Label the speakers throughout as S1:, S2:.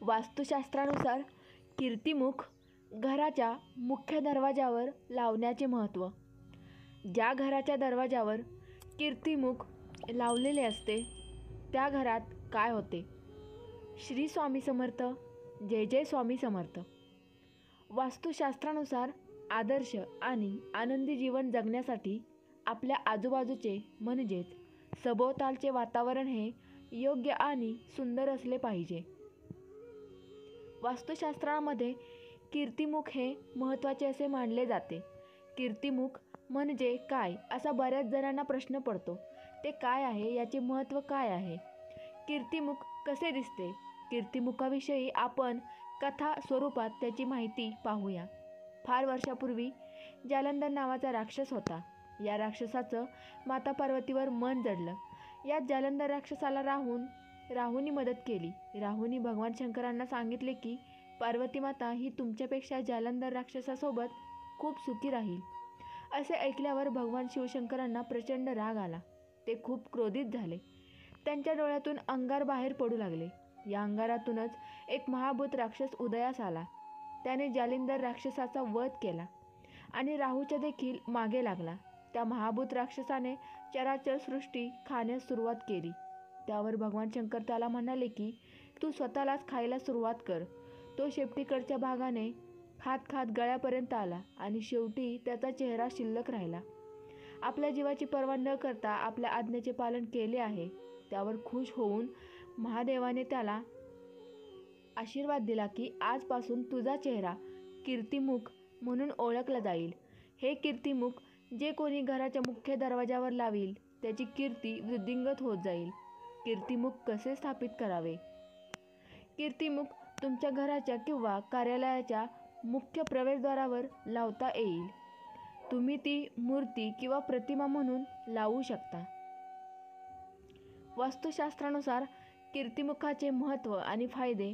S1: वास्तुशास्त्रानुसार कीर्तिमुख घराच्या मुख्य दरवाजावर लावण्याचे महत्त्व. ज्या घराच्या दरवाजावर कीर्तिमुख लावलेले असते त्या घरात काय होते? श्री स्वामी समर्थ. जय जय स्वामी समर्थ. वास्तुशास्त्रानुसार आदर्श आणि आनंदी जीवन जगण्यासाठी आपल्या आजूबाजूचे म्हणजेच सभोवतालचे वातावरण हे योग्य आणि सुंदर असले पाहिजे. वास्तुशास्त्रामध्ये कीर्तिमुख हे महत्त्वाचे असे मानले जाते. कीर्तिमुख म्हणजे काय असा बऱ्याच जणांना प्रश्न पडतो. ते काय आहे, याचे महत्त्व काय आहे, कीर्तिमुख कसे दिसते? कीर्तिमुखाविषयी आपण कथा स्वरूपात त्याची माहिती पाहूया. फार वर्षापूर्वी जालंधर नावाचा राक्षस होता. या राक्षसाचं माता पार्वतीवर मन जडलं. यात जालंधर राक्षसाला राहूनी मदत केली. राहूनी भगवान शंकरांना सांगितले की पार्वती माता ही तुमच्यापेक्षा जालंधर राक्षसासोबत खूप सुखी राहील. असे ऐकल्यावर भगवान शिवशंकरांना प्रचंड राग आला. ते खूप क्रोधित झाले. त्यांच्या डोळ्यातून अंगार बाहेर पडू लागले. या अंगारातूनच एक महाभूत राक्षस उदयास आला. त्याने जालिंदर राक्षसाचा वध केला आणि राहूच्या देखील मागे लागला. त्या महाभूत राक्षसाने चराचर सृष्टी खाण्यास सुरुवात केली. त्यावर भगवान शंकर त्याला म्हणाले की तू स्वतःलाच खायला सुरुवात कर. तो शेपटीकडच्या भागाने खात गळ्यापर्यंत आला आणि शेवटी त्याचा चेहरा शिल्लक राहिला. आपल्या जीवाची पर्वा न करता आपल्या आज्ञेचे पालन केले आहे. त्यावर खुश होऊन महादेवाने त्याला आशीर्वाद दिला की आजपासून तुझा चेहरा कीर्तिमुख म्हणून ओळखला जाईल. हे कीर्तिमुख जे कोणी घराच्या मुख्य दरवाजावर लावील त्याची कीर्ती वृद्धिंगत होत जाईल. कीर्तिमुख कसे स्थापित करावे? कीर्तिमुख तुमच्या घराच्या किंवा कार्यालयाच्या मुख्य प्रवेशद्वारावर लावता येईल. तुम्ही ती मूर्ती किंवा प्रतिमा म्हणून लावू शकता. वास्तुशास्त्रानुसार कीर्तिमुखाचे महत्त्व आणि फायदे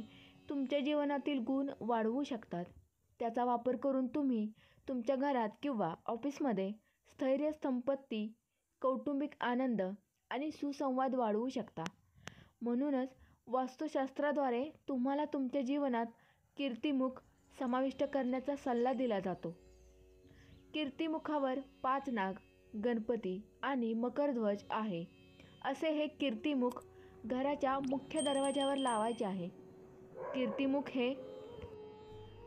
S1: तुमच्या जीवनातील गुण वाढवू शकतात. त्याचा वापर करून तुम्ही तुमच्या घरात किंवा ऑफिसमध्ये स्थैर्य, संपत्ती, कौटुंबिक आनंद आणि सुसंवाद वाढवू शकता. म्हणूनच वास्तुशास्त्राद्वारे तुम्हाला तुमच्या जीवनात कीर्तिमुख समाविष्ट करण्याचा सल्ला दिला जातो. कीर्तिमुखावर 5 नाग, गणपती आणि मकरध्वज आहे. असे हे कीर्तिमुख घराच्या मुख्य दरवाजावर लावायचे आहे. कीर्तिमुख हे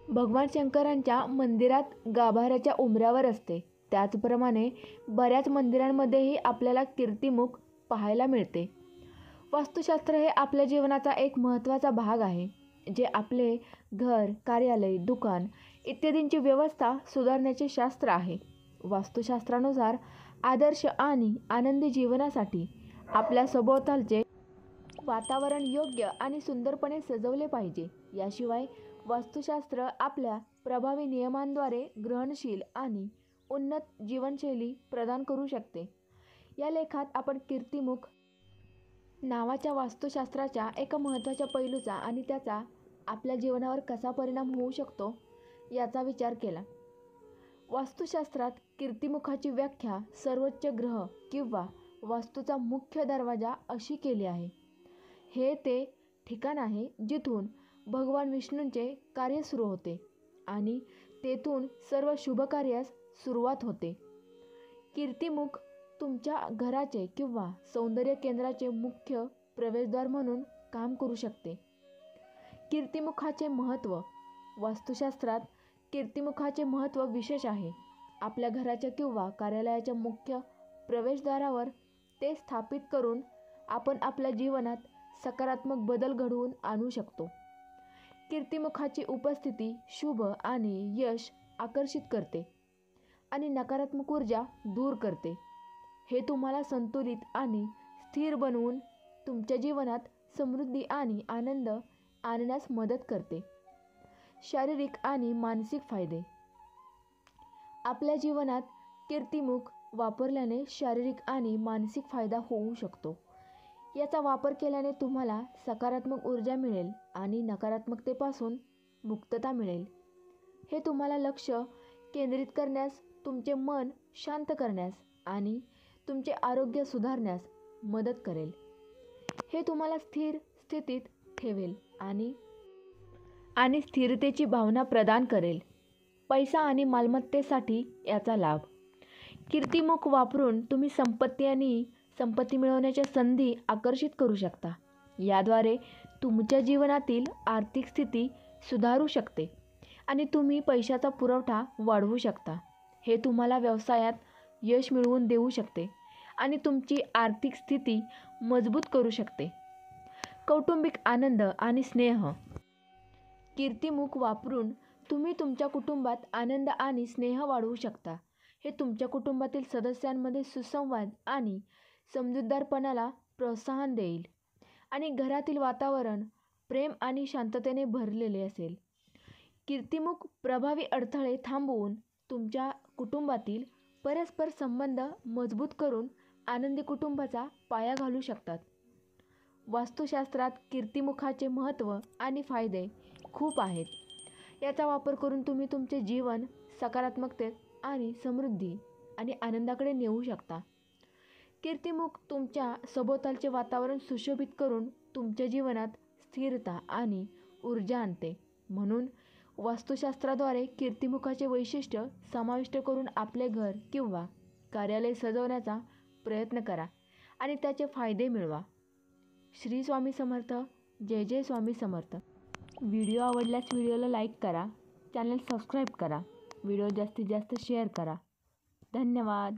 S1: भगवान शंकरांच्या मंदिरात गाभाऱ्याच्या उंबऱ्यावर असते. त्याचप्रमाणे बऱ्याच मंदिरांमध्येही आपल्याला कीर्तिमुख पाहायला मिळते. वास्तुशास्त्र हे आपल्या जीवनाचा एक महत्त्वाचा भाग आहे, जे आपले घर, कार्यालय, दुकान इत्यादींची व्यवस्था सुधारण्याचे शास्त्र आहे. वास्तुशास्त्रानुसार आदर्श आणि आनंदी जीवनासाठी आपल्या सभोवतालचे वातावरण योग्य आणि सुंदरपणे सजवले पाहिजे. याशिवाय वास्तुशास्त्र आपल्या प्रभावी नियमांद्वारे ग्रहणशील आणि उन्नत जीवनशैली प्रदान करू शकते. या लेखात आपण कीर्तिमुख नावाच्या वास्तुशास्त्राच्या एका महत्त्वाच्या पैलूचा आणि त्याचा आपल्या जीवनावर कसा परिणाम होऊ शकतो याचा विचार केला. वास्तुशास्त्रात कीर्तिमुखाची व्याख्या सर्वोच्च ग्रह किंवा वास्तूचा मुख्य दरवाजा अशी केली आहे. हे ते ठिकाण आहे जिथून भगवान विष्णूंचे कार्य सुरू होते आणि तेथून सर्व शुभकार्यास सुरुवात होते. कीर्तिमुख तुमच्या घराचे किंवा सौंदर्य केंद्राचे मुख्य प्रवेशद्वार म्हणून काम करू शकते. कीर्तिमुखाचे महत्त्व. वास्तुशास्त्रात कीर्तिमुखाचे महत्त्व विशेष आहे. आपल्या घराच्या किंवा कार्यालयाच्या मुख्य प्रवेशद्वारावर ते स्थापित करून आपण आपल्या जीवनात सकारात्मक बदल घडवून आणू शकतो. कीर्तिमुखाची उपस्थिती शुभ आणि यश आकर्षित करते आणि नकारात्मक ऊर्जा दूर करते. हे तुम्हाला संतुलित आणि स्थिर बनवून तुमच्या जीवनात समृद्धी आणि आनंद आणण्यास मदत करते. शारीरिक आणि मानसिक फायदे. आपल्या जीवनात कीर्तिमुख वापरल्याने शारीरिक आणि मानसिक फायदा होऊ शकतो. याचा वापर केल्याने तुम्हाला सकारात्मक ऊर्जा मिळेल आणि नकारात्मकतेपासून मुक्तता मिळेल. हे तुम्हाला लक्ष केंद्रित करण्यास, तुमचे मन शांत करण्यास आणि तुमचे आरोग्य सुधारण्यास मदत करेल. हे तुम्हाला स्थिर स्थितीत ठेवेल आणि आणि स्थिरतेची भावना प्रदान करेल. पैसा आणि मालमत्तेसाठी याचा लाभ. कीर्तिमुख वापरून तुम्ही संपत्ती मिळवण्याच्या संधी आकर्षित करू शकता. याद्वारे तुमच्या जीवनातील आर्थिक स्थिती सुधारू शकते आणि तुम्ही पैशाचा पुरवठा वाढवू शकता. हे तुम्हाला व्यवसायात यश मिळवून देऊ शकते आणि तुमची आर्थिक स्थिती मजबूत करू शकते. कौटुंबिक आनंद आणि स्नेह. कीर्तिमुख वापरून तुम्ही तुमच्या कुटुंबात आनंद आणि स्नेह वाढवू शकता. हे तुमच्या कुटुंबातील सदस्यांमध्ये सुसंवाद आणि समजूतदारपणाला प्रोत्साहन देईल आणि घरातील वातावरण प्रेम आणि शांततेने भरलेले असेल. कीर्तिमुख प्रभावी अडथळे थांबवून तुमच्या कुटुंबातील परस्पर संबंध मजबूत करून आनंदी कुटुंबाचा पाया घालू शकतात. वास्तुशास्त्रात कीर्तिमुखाचे महत्त्व आणि फायदे खूप आहेत. याचा वापर करून तुम्ही तुमचे जीवन सकारात्मकतेत आणि समृद्धी आणि आनंदाकडे नेऊ शकता. कीर्तिमुख तुमच्या सभोवतालचे वातावरण सुशोभित करून तुमच्या जीवनात स्थिरता आणि ऊर्जा आणते. म्हणून वास्तुशास्त्राद्वारे कीर्तिमुखाचे वैशिष्ट्य समाविष्ट करून आपले घर किंवा कार्यालय सजवण्याचा प्रयत्न करा आणि त्याचे फायदे मिळवा. श्री स्वामी समर्थ. जय जय स्वामी समर्थ. व्हिडिओ आवडल्यास व्हिडिओला लाईक करा, चॅनल सबस्क्राईब करा, व्हिडिओ जास्तीत जास्त शेअर करा. धन्यवाद.